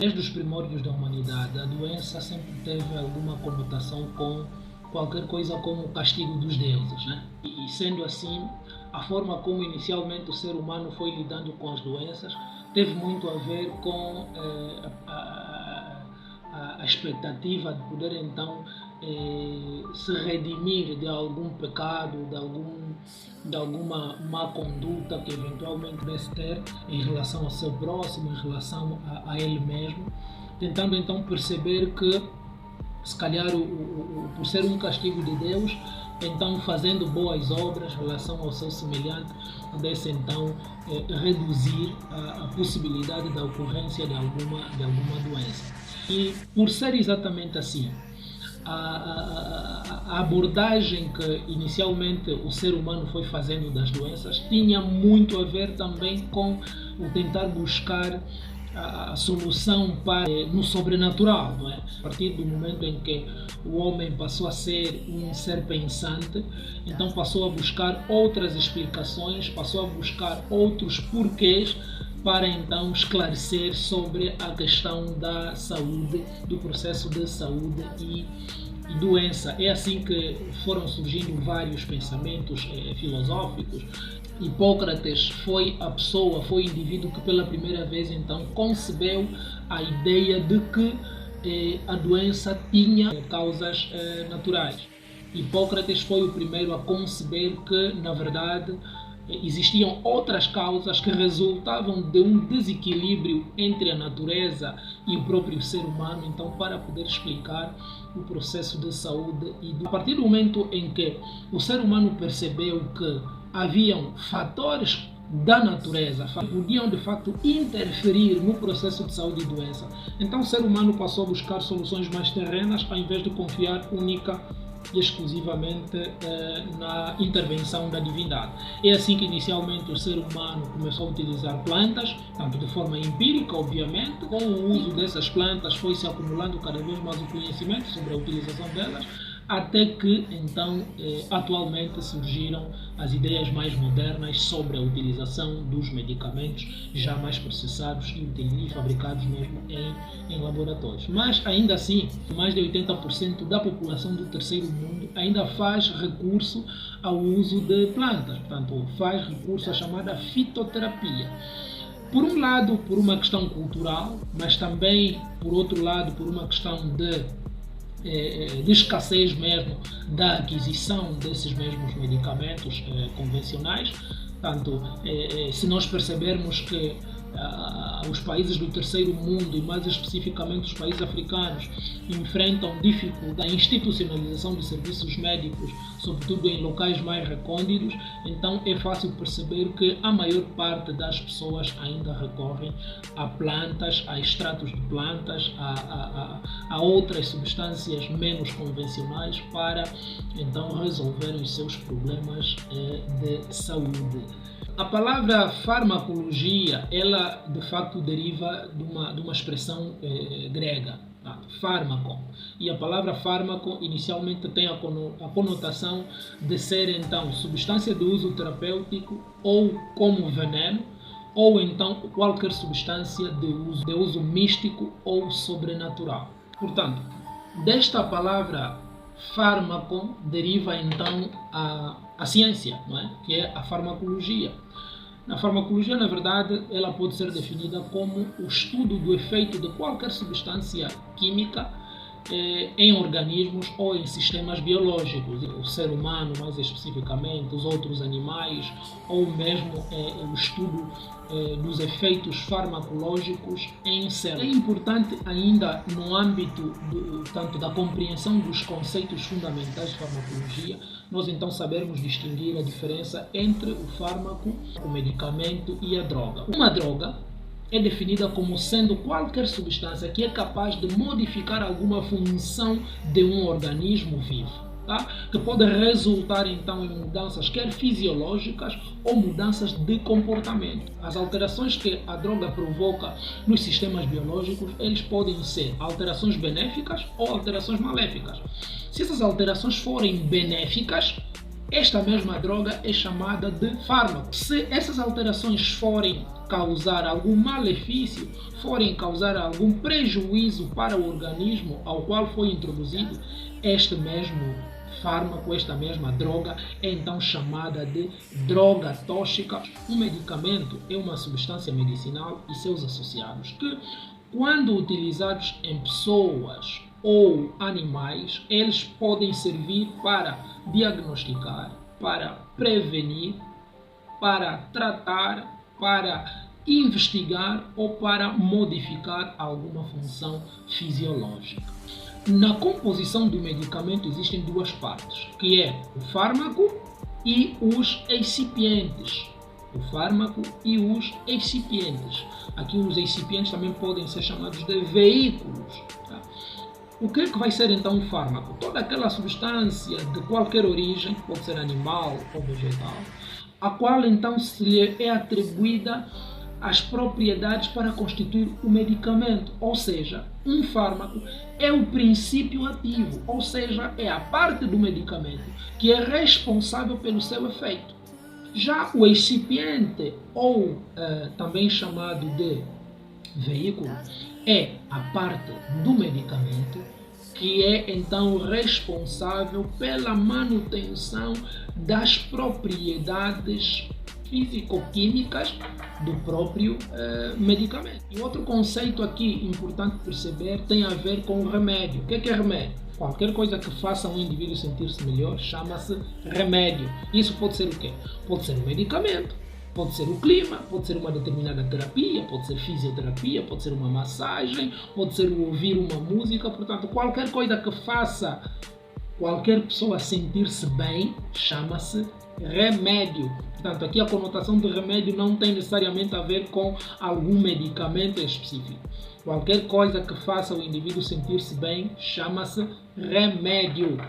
Desde os primórdios da humanidade, a doença sempre teve alguma conotação com qualquer coisa como o castigo dos deuses, né? E sendo assim, a forma como inicialmente o ser humano foi lidando com as doenças teve muito a ver com a expectativa de poder então se redimir de algum pecado, de alguma má conduta que eventualmente pudesse ter em relação ao seu próximo, em relação a ele mesmo, tentando então perceber que se calhar por ser um castigo de Deus, então fazendo boas obras em relação ao seu semelhante, pudesse então reduzir a possibilidade da ocorrência de alguma doença. E por ser exatamente assim, a abordagem que inicialmente o ser humano foi fazendo das doenças tinha muito a ver também com o tentar buscar a solução no sobrenatural, não é? A partir do momento em que o homem passou a ser um ser pensante, então passou a buscar outras explicações, passou a buscar outros porquês para então esclarecer sobre a questão da saúde, do processo de saúde e doença. É assim que foram surgindo vários pensamentos filosóficos. Hipócrates foi a pessoa, foi o indivíduo que pela primeira vez então concebeu a ideia de que a doença tinha causas naturais. Hipócrates foi o primeiro a conceber que, na verdade, existiam outras causas que resultavam de um desequilíbrio entre a natureza e o próprio ser humano, então para poder explicar o processo de saúde. A partir do momento em que o ser humano percebeu que haviam fatores da natureza que podiam de facto interferir no processo de saúde e doença, então o ser humano passou a buscar soluções mais terrenas ao invés de confiar única e exclusivamente na intervenção da divindade. É assim que inicialmente o ser humano começou a utilizar plantas, tanto de forma empírica, obviamente. Com o uso dessas plantas foi se acumulando cada vez mais o conhecimento sobre a utilização delas, até que então atualmente surgiram as ideias mais modernas sobre a utilização dos medicamentos já mais processados e fabricados mesmo em laboratórios. Mas ainda assim, mais de 80% da população do terceiro mundo ainda faz recurso ao uso de plantas, portanto faz recurso à chamada fitoterapia. Por um lado, por uma questão cultural, mas também, por outro lado, por uma questão de escassez mesmo da aquisição desses mesmos medicamentos convencionais. Portanto, se nós percebermos que os países do terceiro mundo, e mais especificamente os países africanos, enfrentam dificuldade na institucionalização de serviços médicos, sobretudo em locais mais recônditos, então é fácil perceber que a maior parte das pessoas ainda recorrem a plantas, a extratos de plantas, a outras substâncias menos convencionais para então resolver os seus problemas de saúde. A palavra farmacologia, ela de facto deriva de uma expressão grega, fármaco. E a palavra fármaco inicialmente tem a conotação de ser então substância de uso terapêutico ou como veneno, ou então qualquer substância de uso místico ou sobrenatural. Portanto, desta palavra fármaco deriva então a ciência, não é? Que é a farmacologia. Na farmacologia, na verdade, ela pode ser definida como o estudo do efeito de qualquer substância química em organismos ou em sistemas biológicos. O ser humano, mais especificamente, os outros animais, ou mesmo o estudo dos efeitos farmacológicos em células. É importante ainda no âmbito tanto da compreensão dos conceitos fundamentais de farmacologia, nós então sabermos distinguir a diferença entre o fármaco, o medicamento e a droga. Uma droga é definida como sendo qualquer substância que é capaz de modificar alguma função de um organismo vivo, tá? Que pode resultar então em mudanças quer fisiológicas ou mudanças de comportamento. As alterações que a droga provoca nos sistemas biológicos, eles podem ser alterações benéficas ou alterações maléficas. Se essas alterações forem benéficas, esta mesma droga é chamada de fármaco. Se essas alterações forem causar algum malefício, forem causar algum prejuízo para o organismo ao qual foi introduzido, este mesmo fármaco, esta mesma droga, é então chamada de droga tóxica. Um medicamento é uma substância medicinal e seus associados que, quando utilizados em pessoas ou animais, eles podem servir para diagnosticar, para prevenir, para tratar, para investigar ou para modificar alguma função fisiológica. Na composição do medicamento existem duas partes, que é o fármaco e os excipientes. O fármaco e os excipientes. Aqui os excipientes também podem ser chamados de veículos. Tá? O que é que vai ser então o fármaco? Toda aquela substância de qualquer origem, pode ser animal ou vegetal, a qual então se lhe é atribuída as propriedades para constituir o medicamento, ou seja, um fármaco é o princípio ativo, ou seja, é a parte do medicamento que é responsável pelo seu efeito. Já o excipiente, ou também chamado de veículo, é a parte do medicamento que é então responsável pela manutenção das propriedades físico-químicas do próprio medicamento. E outro conceito aqui importante perceber tem a ver com o remédio. O que é remédio? Qualquer coisa que faça um indivíduo sentir-se melhor chama-se remédio. Isso pode ser o quê? Pode ser um medicamento, pode ser o clima, pode ser uma determinada terapia, pode ser fisioterapia, pode ser uma massagem, pode ser ouvir uma música. Portanto, qualquer coisa que faça qualquer pessoa sentir-se bem chama-se remédio. Portanto, aqui a conotação de remédio não tem necessariamente a ver com algum medicamento específico. Qualquer coisa que faça o indivíduo sentir-se bem chama-se remédio.